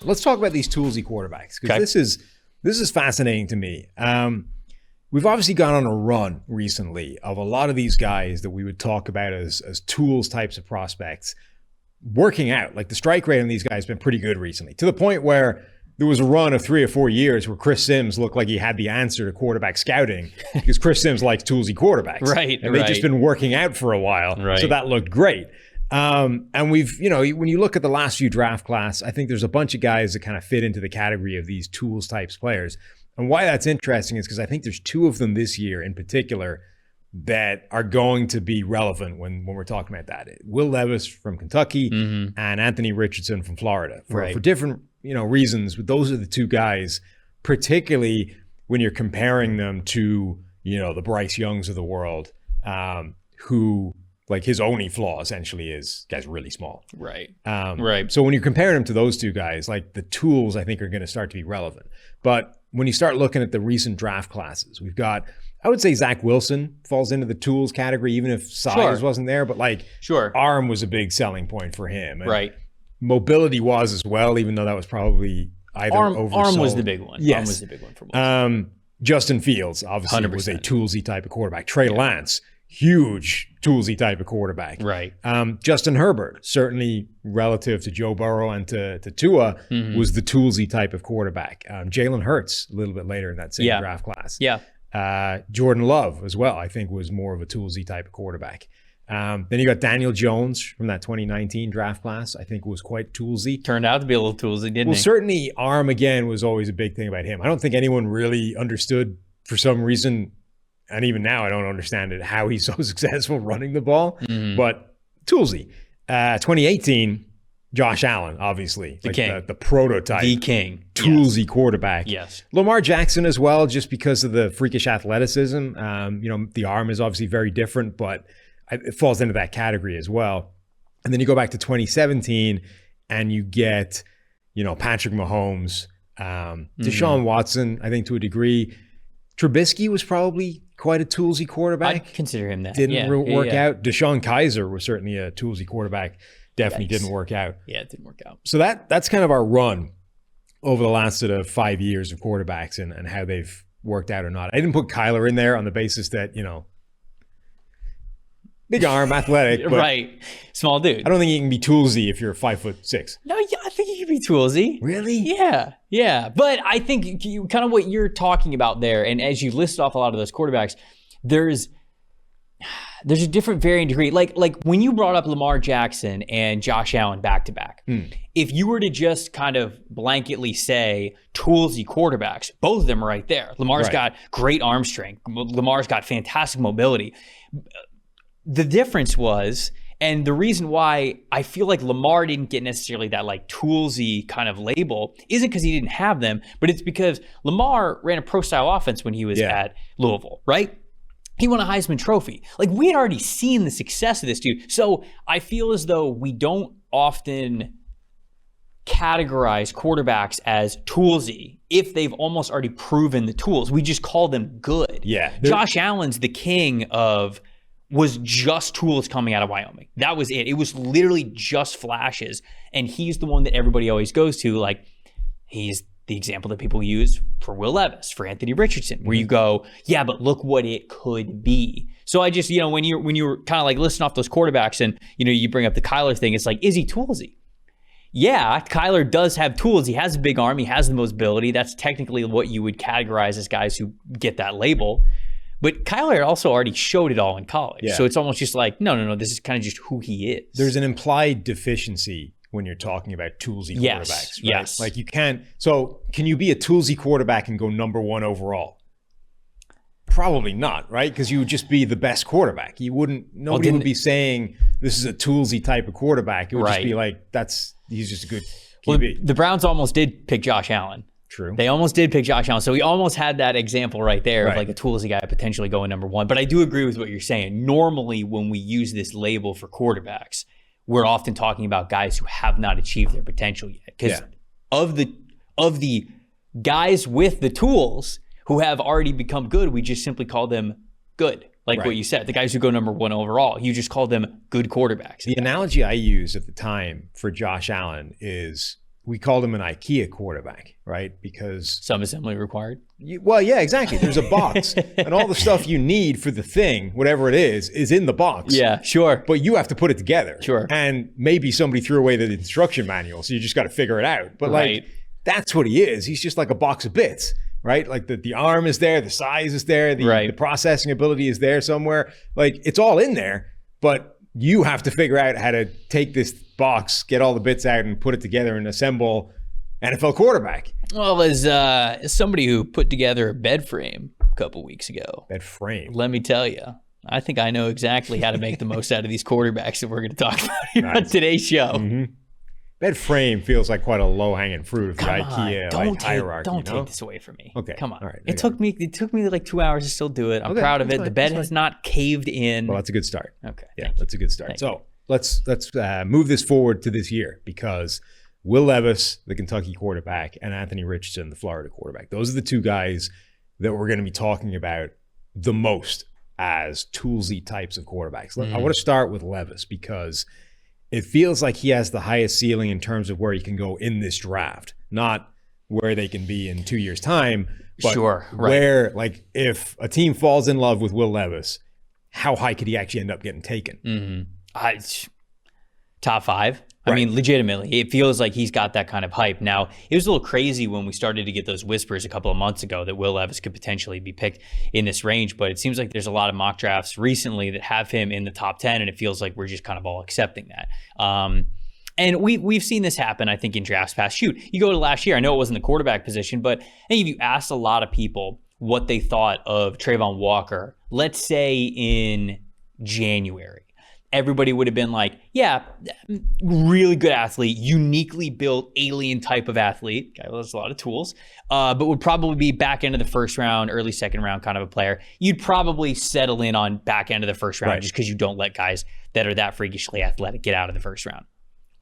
let's talk about these Toolsy quarterbacks, because this is fascinating to me. We've obviously gone on a run recently of a lot of these guys that we would talk about as tools types of prospects working out. Like the strike rate on these guys has been pretty good recently, to the point where there was a run of 3 or 4 years where Chris Sims looked like he had the answer to quarterback scouting, because Chris Sims likes Toolsy quarterbacks. Right. And they've just been working out for a while. Right. So that looked great. And we've, when you look at the last few draft class, I think there's a bunch of guys that kind of fit into the category of these tools types players. And why that's interesting is because I think there's 2 of them this year in particular that are going to be relevant when we're talking about that. Will Levis from Kentucky and Anthony Richardson from Florida for different reasons. But those are the 2 guys, particularly when you're comparing them to the Bryce Youngs of the world, who, like, his only flaw essentially is guy's really small. Right. So when you're comparing him to those 2 guys, like, the tools I think are going to start to be relevant. But when you start looking at the recent draft classes, we've got, I would say Zach Wilson falls into the tools category, even if size wasn't there, but arm was a big selling point for him. And mobility was as well, even though that was probably either oversold. Arm was the big one. Yes. Arm was the big one for most. Justin Fields obviously 100%. was a toolsy type of quarterback. Trey Lance, huge toolsy type of quarterback. Right. Justin Herbert, certainly relative to Joe Burrow and to Tua, was the toolsy type of quarterback. Jalen Hurts, a little bit later in that same draft class. Yeah. Jordan Love as well, I think, was more of a toolsy type of quarterback. Then you got Daniel Jones from that 2019 draft class, I think was quite toolsy. Turned out to be a little toolsy, didn't he? Well, certainly arm, again, was always a big thing about him. I don't think anyone really understood, for some reason, and even now I don't understand it, how he's so successful running the ball. But toolsy. 2018, Josh Allen, obviously. The king. The prototype. The king. Toolsy quarterback. Yes. Lamar Jackson as well, just because of the freakish athleticism. The arm is obviously very different, but it falls into that category as well. And then you go back to 2017 and you get, Patrick Mahomes, Deshaun Watson, I think to a degree. Trubisky was probably quite a toolsy quarterback. I'd consider him that. Didn't work out. Deshaun Kaiser was certainly a toolsy quarterback. Definitely didn't work out. Yeah, it didn't work out. So that's kind of our run over the last sort of 5 years of quarterbacks and how they've worked out or not. I didn't put Kyler in there on the basis that, big arm, athletic. But right. Small dude. I don't think you can be toolsy if you're 5'6". No, yeah, I think you can be toolsy. Really? Yeah. But I think kind of what you're talking about there, and as you list off a lot of those quarterbacks, there's a different varying degree. Like when you brought up Lamar Jackson and Josh Allen back to back, if you were to just kind of blanketly say toolsy quarterbacks, both of them are right there. Lamar's got great arm strength. Lamar's got fantastic mobility. The difference was, and the reason why I feel like Lamar didn't get necessarily that like toolsy kind of label isn't because he didn't have them, but it's because Lamar ran a pro style offense when he was at Louisville, right? He won a Heisman Trophy. Like, we had already seen the success of this dude. So I feel as though we don't often categorize quarterbacks as toolsy if they've almost already proven the tools. We just call them good. Yeah. Josh Allen's the king of was just tools coming out of Wyoming. That was it. It was literally just flashes. And he's the one that everybody always goes to. Like, he's the example that people use for Will Levis, for Anthony Richardson, where you go, yeah, but look what it could be. So I just, when you're kind of like listing off those quarterbacks and, you bring up the Kyler thing, it's like, is he toolsy? Yeah, Kyler does have tools. He has a big arm. He has the mobility. That's technically what you would categorize as guys who get that label. But Kyler also already showed it all in college. Yeah. So it's almost just like, no, this is kind of just who he is. There's an implied deficiency when you're talking about toolsy quarterbacks, right? Yes. Like, you can't. So can you be a toolsy quarterback and go number 1 overall? Probably not, right? Because you would just be the best quarterback. You wouldn't, nobody would be saying this is a toolsy type of quarterback. It would just be like, he's just a good QB. Well, the Browns almost did pick Josh Allen. True. They almost did pick Josh Allen. So we almost had that example right there of like a toolsy guy potentially going number 1. But I do agree with what you're saying. Normally, when we use this label for quarterbacks, we're often talking about guys who have not achieved their potential yet. Because of the guys with the tools who have already become good, we just simply call them good. Like what you said, the guys who go number 1 overall, you just call them good quarterbacks. The analogy I used at the time for Josh Allen is we called him an IKEA quarterback, right? Because some assembly required. Well, yeah, exactly. There's a box and all the stuff you need for the thing, whatever it is in the box. Yeah, sure. But you have to put it together. Sure. And maybe somebody threw away the instruction manual, so you just got to figure it out. But like, that's what he is. He's just like a box of bits, right? Like the arm is there, the size is there, the processing ability is there somewhere. Like it's all in there, but you have to figure out how to take this box, get all the bits out and put it together and assemble NFL quarterback. Well, as somebody who put together a bed frame a couple weeks ago. Bed frame. Let me tell you, I think I know exactly how to make the most out of these quarterbacks that we're going to talk about here on today's show. Mm-hmm. Bed frame feels like quite a low-hanging fruit of the IKEA hierarchy. Don't take this away from me. Okay. Come on. All right. It took me like 2 hours to still do it. I'm proud of it. The bed has not caved in. Well, that's a good start. Okay. Yeah, that's a good start. So let's move this forward to this year, because Will Levis, the Kentucky quarterback, and Anthony Richardson, the Florida quarterback, those are the two guys that we're going to be talking about the most as Toolsy types of quarterbacks. I want to start with Levis because it feels like he has the highest ceiling in terms of where he can go in this draft, not where they can be in 2 years' time, but where, like, if a team falls in love with Will Levis, how high could he actually end up getting taken? Top 5. I mean, legitimately, it feels like he's got that kind of hype. Now, it was a little crazy when we started to get those whispers a couple of months ago that Will Levis could potentially be picked in this range, but it seems like there's a lot of mock drafts recently that have him in the top 10, and it feels like we're just kind of all accepting that. And we've seen this happen, I think, in drafts past. Shoot, you go to last year, I know it wasn't the quarterback position, but I think if you asked a lot of people what they thought of Trayvon Walker, let's say in January, everybody would have been like, yeah, really good athlete, uniquely built alien type of athlete. Guy has a lot of tools, but would probably be back end of the first round, early second round kind of a player. You'd probably settle in on back end of the first round just because you don't let guys that are that freakishly athletic get out of the first round.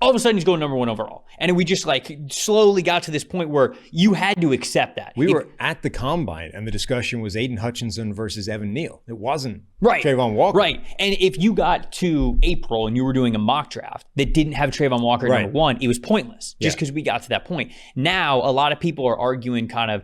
All of a sudden, he's going number 1 overall. And we just like slowly got to this point where you had to accept that. We were at the combine and the discussion was Aiden Hutchinson versus Evan Neal. It wasn't Trayvon Walker. Right. And if you got to April and you were doing a mock draft that didn't have Trayvon Walker at number 1, it was pointless just because we got to that point. Now, a lot of people are arguing kind of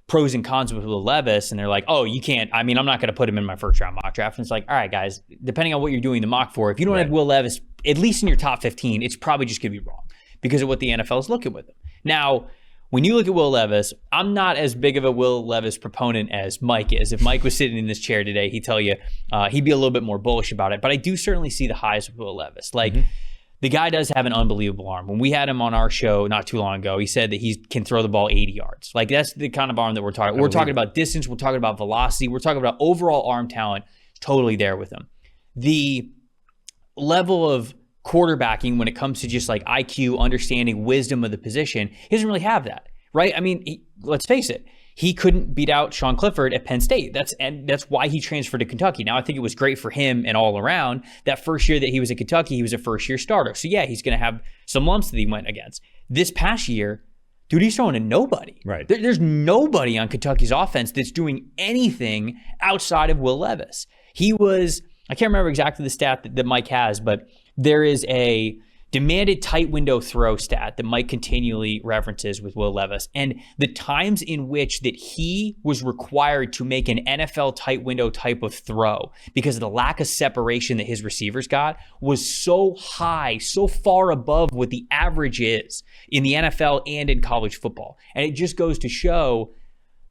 pros and cons with Will Levis, and they're like, oh, you can't, I mean, I'm not going to put him in my first round mock draft. And it's like, all right, guys, depending on what you're doing the mock for, if you don't have Will Levis, at least in your top 15, it's probably just going to be wrong because of what the NFL is looking with him. Now, when you look at Will Levis, I'm not as big of a Will Levis proponent as Mike is. If Mike was sitting in this chair today, he'd tell you he'd be a little bit more bullish about it. But I do certainly see the highs of Will Levis. Like, the guy does have an unbelievable arm. When we had him on our show not too long ago, he said that he can throw the ball 80 yards. Like, that's the kind of arm that we're talking. We're talking about distance. We're talking about velocity. We're talking about overall arm talent. Totally there with him. The level of quarterbacking when it comes to just like IQ, understanding, wisdom of the position, he doesn't really have that, right? I mean, let's face it. He couldn't beat out Sean Clifford at Penn State. That's why he transferred to Kentucky. Now, I think it was great for him and all around. That first year that he was at Kentucky, he was a first-year starter. So, yeah, he's going to have some lumps that he went against. This past year, dude, he's throwing to nobody. Right. There's nobody on Kentucky's offense that's doing anything outside of Will Levis. He was, I can't remember exactly the stat that Mike has, but there is a demanded tight window throw stat that Mike continually references with Will Levis. And the times in which that he was required to make an NFL tight window type of throw because of the lack of separation that his receivers got was so high, so far above what the average is in the NFL and in college football. And it just goes to show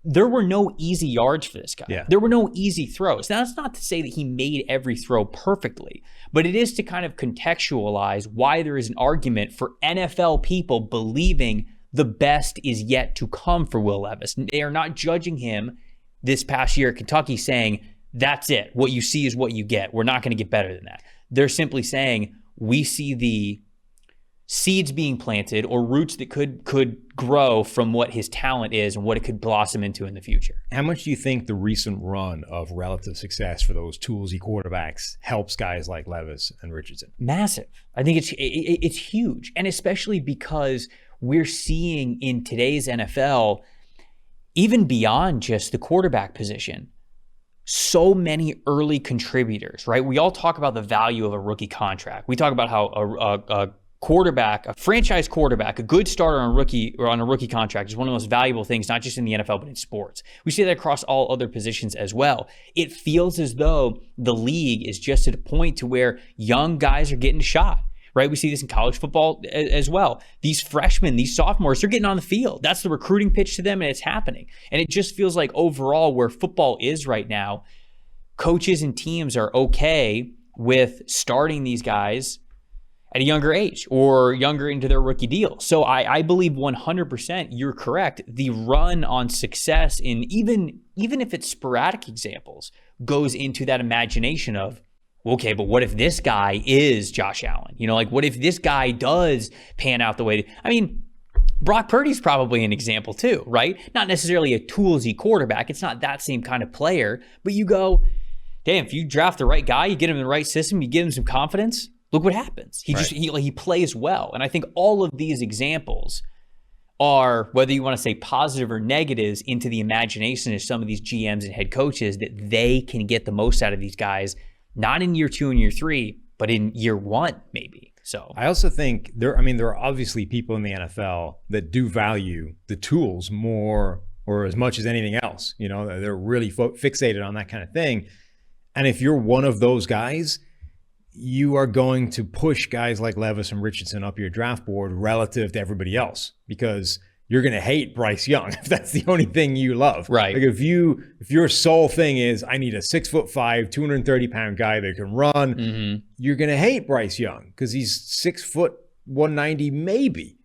there were no easy yards for this guy. Yeah. There were no easy throws. Now, that's not to say that he made every throw perfectly, but it is to kind of contextualize why there is an argument for NFL people believing the best is yet to come for Will Levis. They are not judging him this past year at Kentucky saying, that's it. What you see is what you get. We're not going to get better than that. They're simply saying, we see the seeds being planted or roots that could grow from what his talent is and what it could blossom into in the future. How much do you think the recent run of relative success for those Toolsy quarterbacks helps guys like Levis and Richardson? Massive. I think it's huge. And especially because we're seeing in today's NFL, even beyond just the quarterback position, so many early contributors, right? We all talk about the value of a rookie contract. We talk about how a quarterback, a franchise quarterback, a good starter on a rookie contract is one of the most valuable things, not just in the NFL, but in sports. We see that across all other positions as well. It feels as though the league is just at a point to where young guys are getting shot, right? We see this in college football as well. These freshmen, these sophomores, they're getting on the field. That's the recruiting pitch to them, and it's happening. And it just feels like overall where football is right now, coaches and teams are okay with starting these guys at a younger age or younger into their rookie deal. So I believe 100% you're correct. The run on success in even if it's sporadic examples goes into that imagination of, okay, but what if this guy is Josh Allen? Like what if this guy does pan out the way? Brock Purdy's probably an example too, right? Not necessarily a toolsy quarterback. It's not that same kind of player, but you go, damn, if you draft the right guy, you get him in the right system, you give him some confidence, look what happens. He plays well. And I think all of these examples are, whether you want to say positive or negatives, into the imagination of some of these GMs and head coaches that they can get the most out of these guys, not in year 2 and year 3, but in year 1 maybe. So I also think there are obviously people in the NFL that do value the tools more or as much as anything else. They're really fixated on that kind of thing. And if you're one of those guys, you are going to push guys like Levis and Richardson up your draft board relative to everybody else, because you're going to hate Bryce Young if that's the only thing you love. Right. Like if your sole thing is, I need a 6'5", 230-pound guy that can run, you're going to hate Bryce Young because he's 6 foot 190 maybe.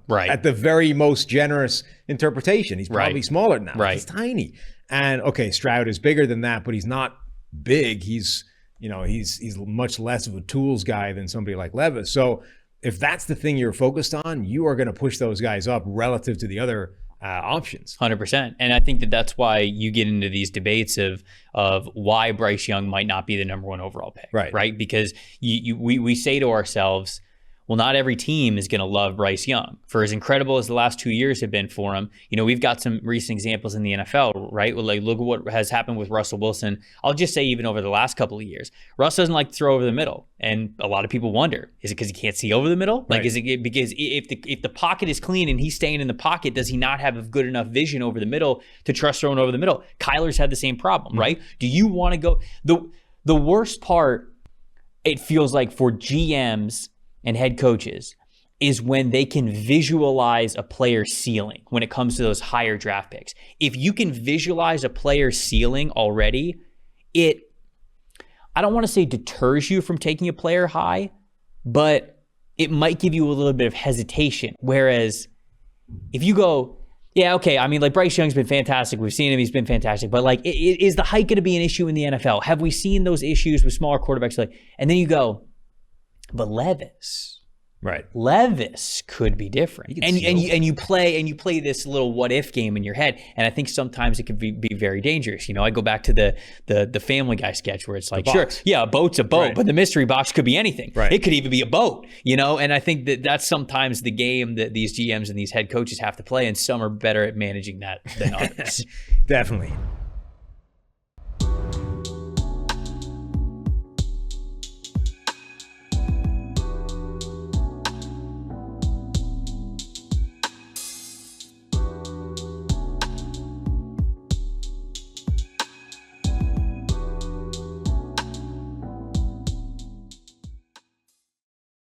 Right. At the very most generous interpretation. He's probably smaller than that. Right. He's tiny. And okay, Stroud is bigger than that, but he's not big. He's much less of a tools guy than somebody like Levis. So if that's the thing you're focused on, you are going to push those guys up relative to the other options. 100%. And I think that's why you get into these debates of why Bryce Young might not be the number 1 overall pick. Right. Because we say to ourselves, well, not every team is going to love Bryce Young. For as incredible as the last 2 years have been for him, we've got some recent examples in the NFL, right? Well, like, look at what has happened with Russell Wilson. I'll just say even over the last couple of years, Russ doesn't like to throw over the middle. And a lot of people wonder, is it because he can't see over the middle? Like, is it because if the pocket is clean and he's staying in the pocket, does he not have a good enough vision over the middle to trust throwing over the middle? Kyler's had the same problem, right? Do you want to go? The worst part, it feels like, for GMs and head coaches is when they can visualize a player's ceiling when it comes to those higher draft picks. If you can visualize a player's ceiling already, I don't want to say deters you from taking a player high, but it might give you a little bit of hesitation. Whereas if you go, yeah, okay, like Bryce Young's been fantastic. We've seen him, he's been fantastic. But like, is the height going to be an issue in the NFL? Have we seen those issues with smaller quarterbacks? And then you go, but Levis could be different, and you play this little what if game in your head, and I think sometimes it could be very dangerous. I go back to the Family Guy sketch where it's like, sure, yeah, a boat's a boat, but the mystery box could be anything. It could even be a boat, and I think that's sometimes the game that these GMs and these head coaches have to play, and some are better at managing that than others. Definitely.